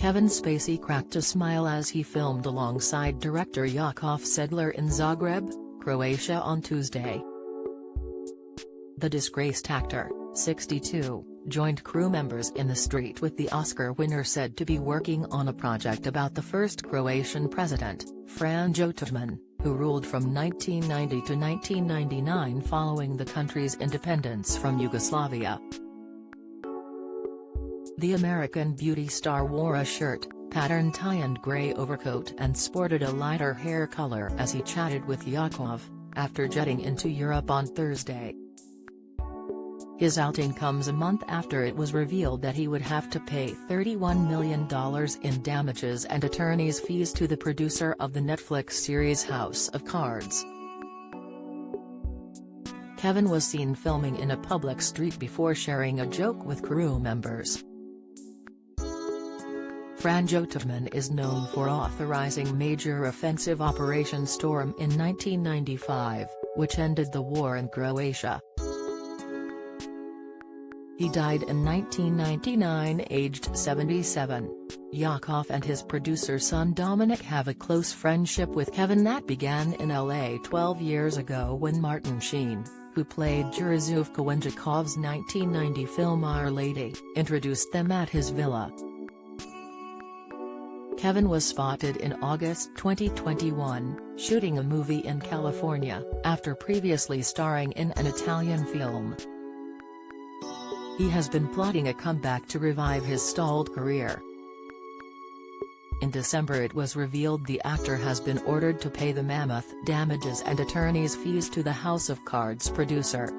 Kevin Spacey cracked a smile as he filmed alongside director Jakov Sedlar in Zagreb, Croatia on Tuesday. The disgraced actor, 62, joined crew members in the street with the Oscar winner said to be working on a project about the first Croatian president, Franjo Tuđman, who ruled from 1990 to 1999 following the country's independence from Yugoslavia. The American beauty star wore a shirt, patterned tie and grey overcoat and sported a lighter hair color as he chatted with Jakov, after jetting into Europe on Thursday. His outing comes a month after it was revealed that he would have to pay $31 million in damages and attorney's fees to the producer of the Netflix series House of Cards. Kevin was seen filming in a public street before sharing a joke with crew members. Franjo Tuđman is known for authorizing major offensive Operation Storm in 1995, which ended the war in Croatia. He died in 1999 aged 77. Jakov and his producer son Dominic have a close friendship with Kevin that began in LA 12 years ago when Martin Sheen, who played Jurazuvka in Jakov's 1990 film Our Lady, introduced them at his villa. Kevin was spotted in August 2021, shooting a movie in California, after previously starring in an Italian film. He has been plotting a comeback to revive his stalled career. In December it was revealed the actor has been ordered to pay the mammoth damages and attorney's fees to the House of Cards producer.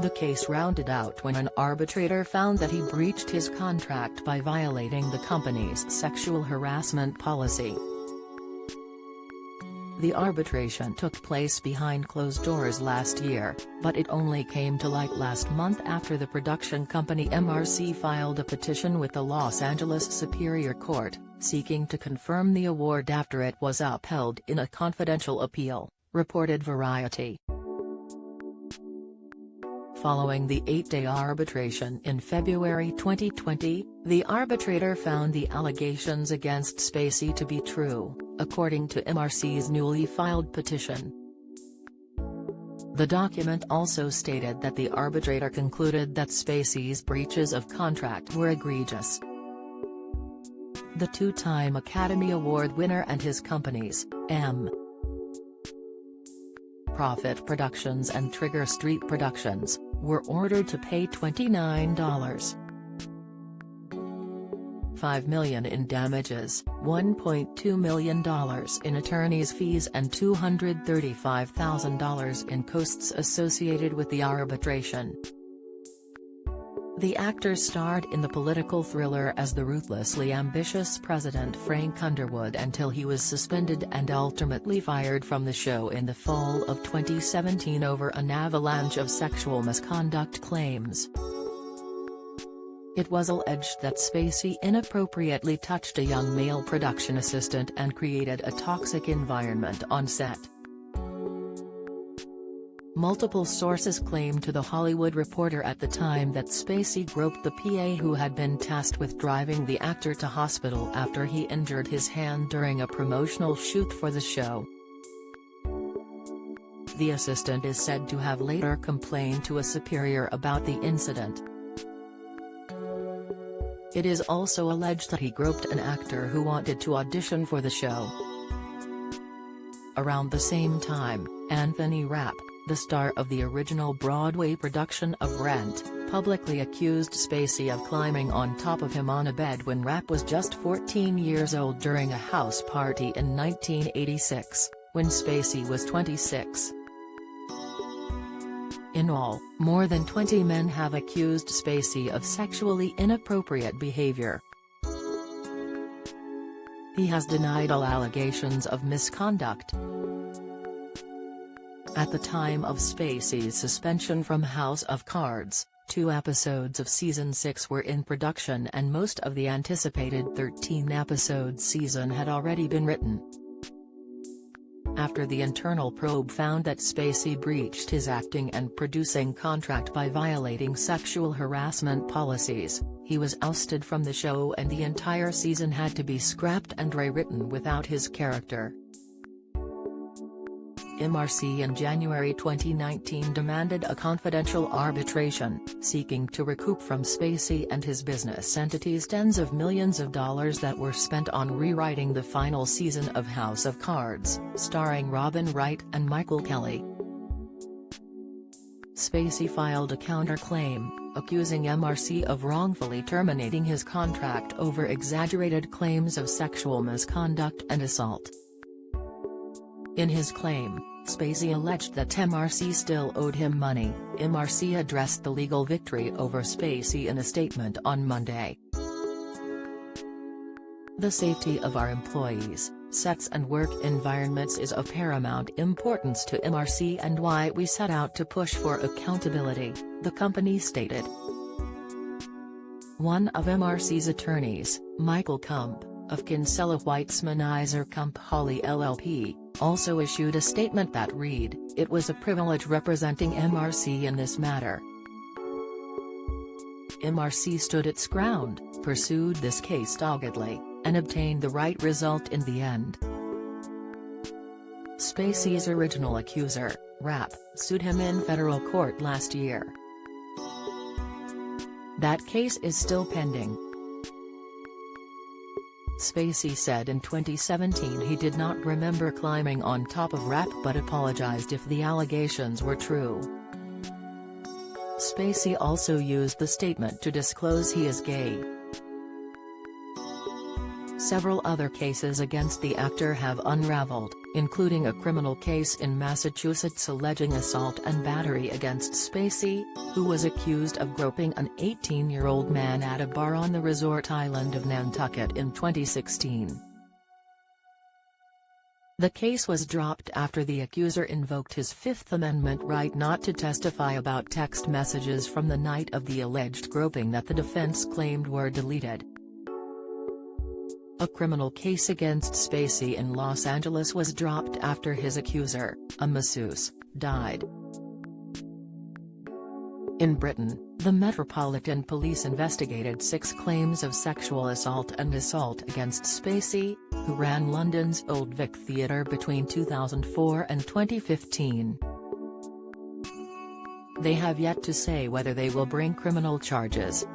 The case rounded out when an arbitrator found that he breached his contract by violating the company's sexual harassment policy. The arbitration took place behind closed doors last year, but it only came to light last month after the production company MRC filed a petition with the Los Angeles Superior Court, seeking to confirm the award after it was upheld in a confidential appeal, reported Variety. Following the 8-day arbitration in February 2020, the arbitrator found the allegations against Spacey to be true, according to MRC's newly filed petition. The document also stated that the arbitrator concluded that Spacey's breaches of contract were egregious. The two-time Academy Award winner and his companies, M. Profit Productions and Trigger Street Productions, were ordered to pay $29.5 million in damages, $1.2 million in attorney's fees and $235,000 in costs associated with the arbitration. The actor starred in the political thriller as the ruthlessly ambitious President Frank Underwood until he was suspended and ultimately fired from the show in the fall of 2017 over an avalanche of sexual misconduct claims. It was alleged that Spacey inappropriately touched a young male production assistant and created a toxic environment on set. Multiple sources claimed to The Hollywood Reporter at the time that Spacey groped the PA who had been tasked with driving the actor to hospital after he injured his hand during a promotional shoot for the show. The assistant is said to have later complained to a superior about the incident. It is also alleged that he groped an actor who wanted to audition for the show. Around the same time, Anthony Rapp, the star of the original Broadway production of Rent, publicly accused Spacey of climbing on top of him on a bed when Rapp was just 14 years old during a house party in 1986, when Spacey was 26. In all, more than 20 men have accused Spacey of sexually inappropriate behavior. He has denied all allegations of misconduct. At the time of Spacey's suspension from House of Cards, 2 episodes of Season 6 were in production and most of the anticipated 13-episode season had already been written. after the internal probe found that Spacey breached his acting and producing contract by violating sexual harassment policies. He was ousted from the show and the entire season had to be scrapped and rewritten without his character. MRC in January 2019 demanded a confidential arbitration, seeking to recoup from Spacey and his business entities tens of millions of dollars that were spent on rewriting the final season of House of Cards, starring Robin Wright and Michael Kelly. Spacey filed a counterclaim, accusing MRC of wrongfully terminating his contract over exaggerated claims of sexual misconduct and assault. In his claim, Spacey alleged that MRC still owed him money. MRC addressed the legal victory over Spacey in a statement on Monday. "The safety of our employees, sets and work environments is of paramount importance to MRC and why we set out to push for accountability," the company stated. One of MRC's attorneys, Michael Kump, of Kinsella Weitzman Iser Kump Hawley LLP, also issued a statement that read, "It was a privilege representing MRC in this matter. MRC stood its ground, pursued this case doggedly, and obtained the right result in the end." Spacey's original accuser, Rapp, sued him in federal court last year. That case is still pending. Spacey said in 2017 he did not remember climbing on top of Rapp but apologized if the allegations were true. Spacey also used the statement to disclose he is gay. Several other cases against the actor have unraveled, including a criminal case in Massachusetts alleging assault and battery against Spacey, who was accused of groping an 18-year-old man at a bar on the resort island of Nantucket in 2016. The case was dropped after the accuser invoked his Fifth Amendment right not to testify about text messages from the night of the alleged groping that the defense claimed were deleted. A criminal case against Spacey in Los Angeles was dropped after his accuser, a masseuse, died. In Britain, the Metropolitan Police investigated 6 claims of sexual assault and assault against Spacey, who ran London's Old Vic Theatre between 2004 and 2015. They have yet to say whether they will bring criminal charges.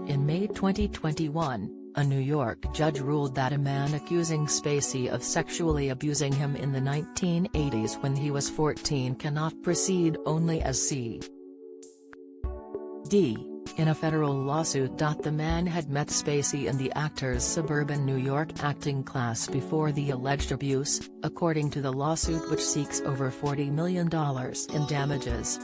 In May 2021, a New York judge ruled that a man accusing Spacey of sexually abusing him in the 1980s when he was 14 cannot proceed only as C.D. in a federal lawsuit. The man had met Spacey in the actor's suburban New York acting class before the alleged abuse, according to the lawsuit which seeks over $40 million in damages.